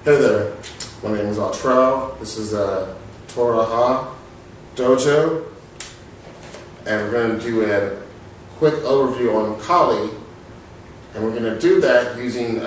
Hey there, my name is Autrelle. This is Torah Dojo, and we're going to do a quick overview on Kali, and we're going to do that using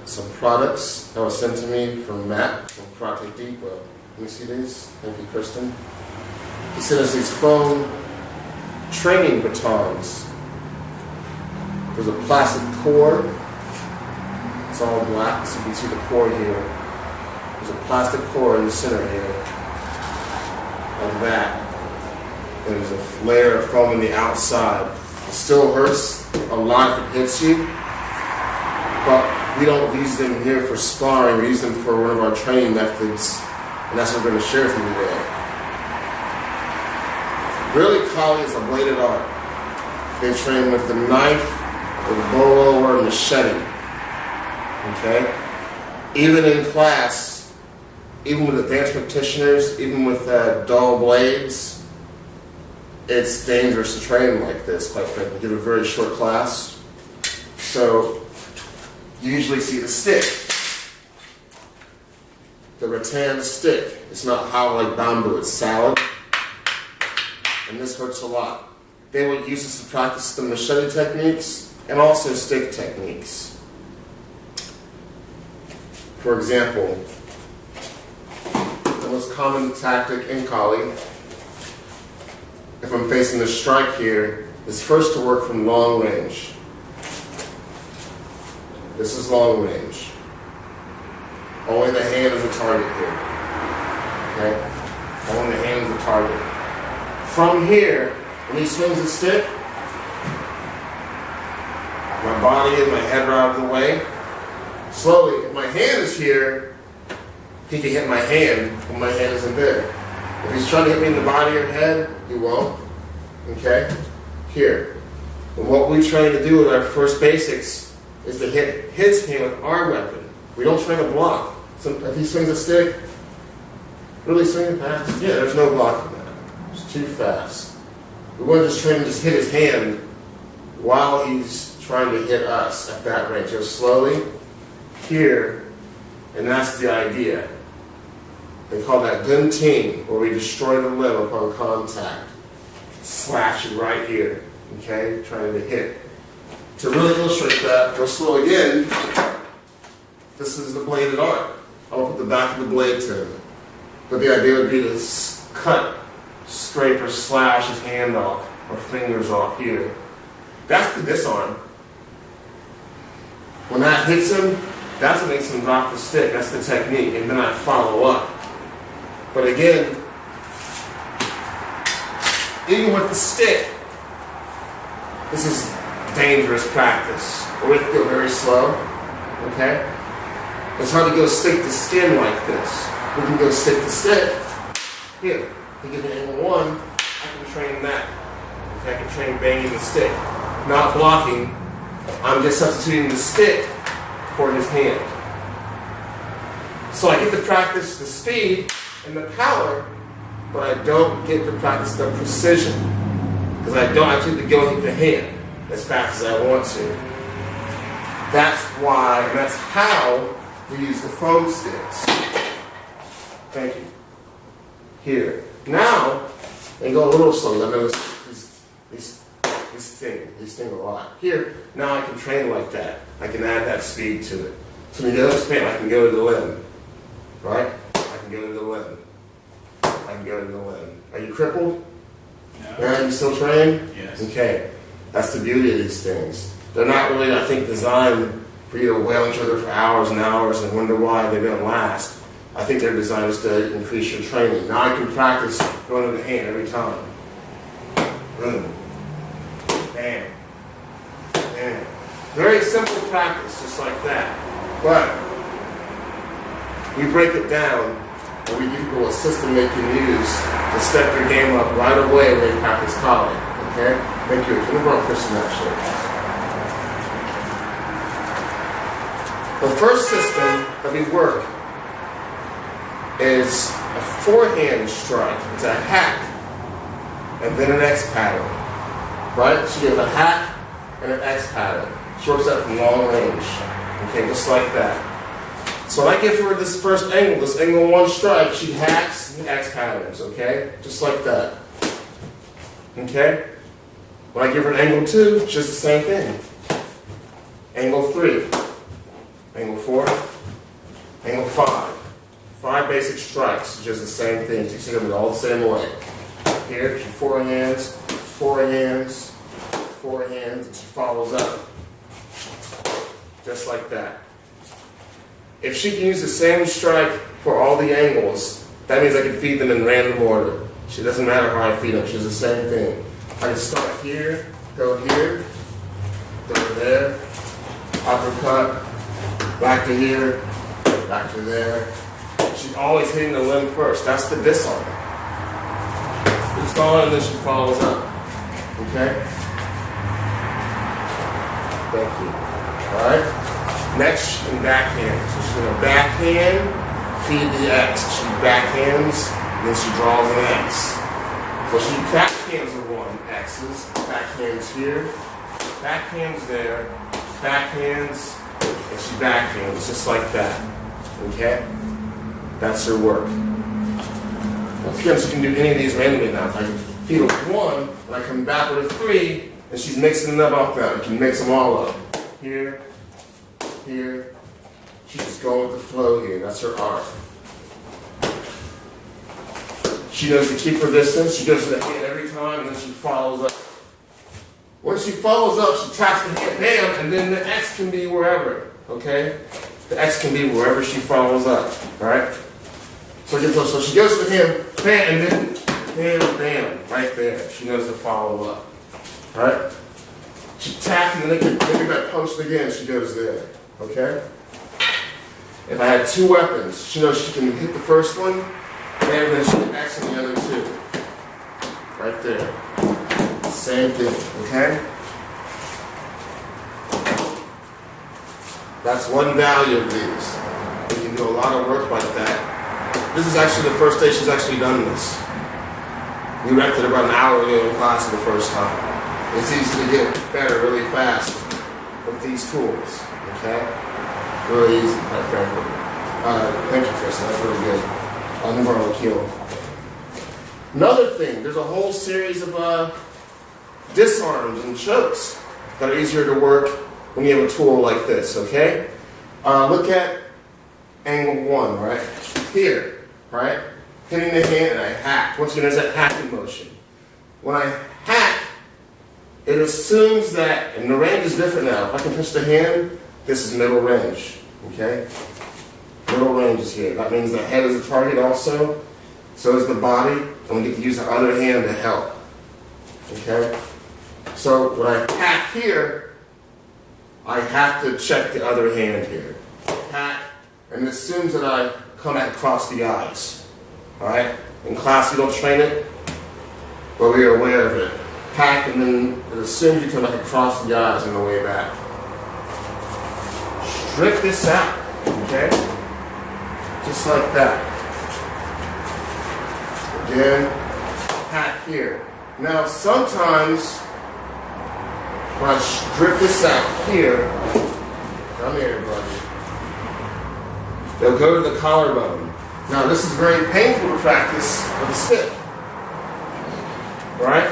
some products that were sent to me from Matt from Karate Depot. Let me see these. Thank you, Kristen. He sent us these foam training batons. There's a plastic core. It's all black, so you can see the core here. There's a plastic core in the center here, like that. And there's a layer of foam on the outside. It still hurts a lot if it hits you, but we don't use them here for sparring. We use them for one of our training methods, and that's what we're going to share with you today. Really, Kali is a bladed art. They train with the knife, or the bolo, or a machete. Okay? Even in class, even with advanced practitioners, even with dull blades, it's dangerous to train like this, quite frankly. We give a very short class. So, you usually see the stick. The rattan stick. It's not hollow like bamboo, it's solid. And this hurts a lot. They would use this to practice the machete techniques and also stick techniques. For example, the most common tactic in Kali, if I'm facing the strike here, is first to work from long range. This is long range. Only the hand is the target here. Okay? Only the hand is the target. From here, when he swings the stick, my body and my head are out of the way. Slowly, if my hand is here, he can hit my hand when my hand isn't there. If he's trying to hit me in the body or head, he won't. Okay? Here. And what we try to do with our first basics is to hit his hand with our weapon. We don't try to block. So if he swings a stick, really swing it fast? Yeah, there's no blocking that. It's too fast. We want to just try to just hit his hand while he's trying to hit us at that range. Just slowly. Here, and that's the idea. They call that gun ting, where we destroy the limb upon contact. Slash it right here, okay? Trying to hit. To really illustrate that, go slow again. This is the bladed art. I'll put the back of the blade to him. But the idea would be to cut, scrape, or slash his hand off, or fingers off here. That's the disarm. When that hits him, that's what makes him drop the stick. That's the technique. And then I follow up. But again, even with the stick, this is dangerous practice. We have to go very slow. Okay? It's hard to go stick to skin like this. We can go stick to stick. Here, you give me angle one, I can train that. Okay? I can train banging the stick. Not blocking. I'm just substituting the stick for his hand. So I get to practice the speed and the power, but I don't get to practice the precision because I don't actually go hit the hand as fast as I want to. That's why, and that's how we use the foam sticks. Thank you. Here. Now, they go a little slow. I know these sting a lot. Here, now I can train like that. I can add that speed to it. So when you go to spin, I can go to the limb. Right? I can go to the limb. I can go to the limb. Are you crippled? No. Yeah, you still train? Yes. Okay. That's the beauty of these things. They're not really, I think, designed for you to wail each other for hours and hours and wonder why they don't last. I think they're designed just to increase your training. Now I can practice going to the hand every time. Boom. Bam. Bam. Very simple practice, just like that. But we break it down and we give people a system they can use to step their game up right away when they practice Kali. Okay? Thank you. Can we bring Kristen actually? The first system that we work is a forehand strike. It's a hack and then an X pattern. Right? She gives a hack and an X pattern. She works out from long range. Okay, just like that. So when I give her this first angle, this angle 1 strike, she hacks the X patterns, okay? Just like that. Okay? When I give her an angle 2, it's just the same thing. Angle 3, angle 4, angle 5. 5 basic strikes, just the same thing. Teaching them it all the same way. Here, she 4 hands, 4 hands, 4 hands, and she follows up. Just like that. If she can use the same strike for all the angles, that means I can feed them in random order. It doesn't matter how I feed them, she does the same thing. I can start here, go to there, uppercut, back to here, back to there. She's always hitting the limb first. That's the disarm. It's gone and then she follows up. Okay? Thank you. Alright? Next, she can backhand. So she's going to backhand, feed the X. She backhands, then she draws an X. So she backhands the 1 X's, backhands here, backhands there, backhands, and she backhands just like that. Okay? That's her work. Once again, she can do any of these randomly now. If I feed with 1, and I come back with a 3, and she's mixing them up now. You can mix them all up. Here, here. She's just going with the flow here. That's her arm. She knows to keep her distance. She goes to the hand every time, and then she follows up. Once she follows up, she taps the hand, bam, and then the X can be wherever. Okay? The X can be wherever she follows up. Alright? So she goes to him, bam, and then bam, bam, right there. She knows to follow up. Alright? She taps and then they get that post again. She goes there. Okay? If I had 2 weapons, she knows she can hit the first one, and then she can X on the other 2. Right there. Same thing. Okay? That's one value of these. We can do a lot of work like that. This is actually the first day she's actually done this. We wrecked it about an hour ago in class for the first time. It's easy to get better really fast with these tools. Okay? Really easy, quite frankly. Thank you, Kristen. That's really good. I'll move on to kill. Another thing, there's a whole series of disarms and chokes that are easier to work when you have a tool like this, okay? Look at angle 1, right? Here, right? Hitting the hand and I hack. Once again, there's that hacking motion. When I hack, it assumes that, and the range is different now. If I can touch the hand, this is middle range, okay? Middle range is here. That means the head is a target also. So is the body, and we get to use the other hand to help, okay? So when I hack here, I have to check the other hand here. Hack, and it assumes that I come back across the eyes. Alright? In class we don't train it, but we are aware of it. Hack, and then it assumes you come back across the eyes on the way back. Strip this out, okay? Just like that. Again, hack here. Now sometimes when I strip this out here, come here, buddy. They'll go to the collarbone. Now this is very painful to practice with a stick. Right?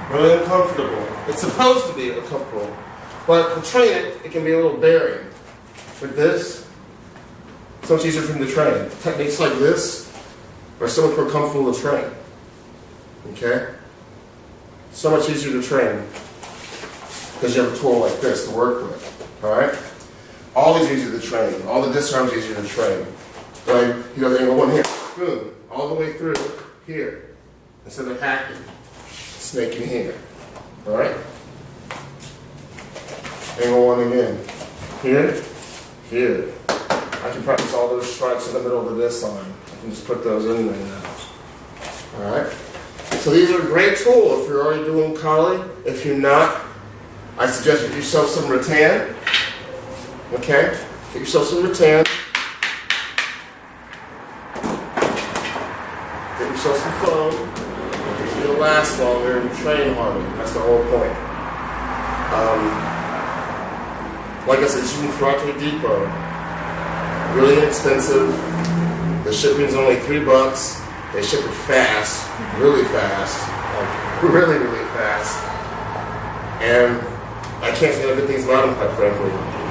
Really uncomfortable. It's supposed to be uncomfortable. But to train it, it can be a little bearing. With this, so much easier for them to train. Techniques like this are so much more comfortable to train. Okay? So much easier to train because you have a tool like this to work with. Alright? All these are easier to train. All the disarms are easier to train. Right? You got the angle 1 here. Boom. All the way through here. Instead of hacking. Snaking here. Alright? Angle 1 again. Here. Here. I can practice all those strikes in the middle of the disarm. I can just put those in there now. Alright? So these are a great tool if you're already doing Kali. If you're not, I suggest you get yourself some rattan. Okay? Get yourself some rattan. Get yourself some foam. Because it'll last longer and train harder. That's the whole point. Like I said, you can throw out to the depot. really inexpensive. The shipping's only $3. They ship it fast, really fast, like really, really fast. And I can't say good things about them, quite frankly.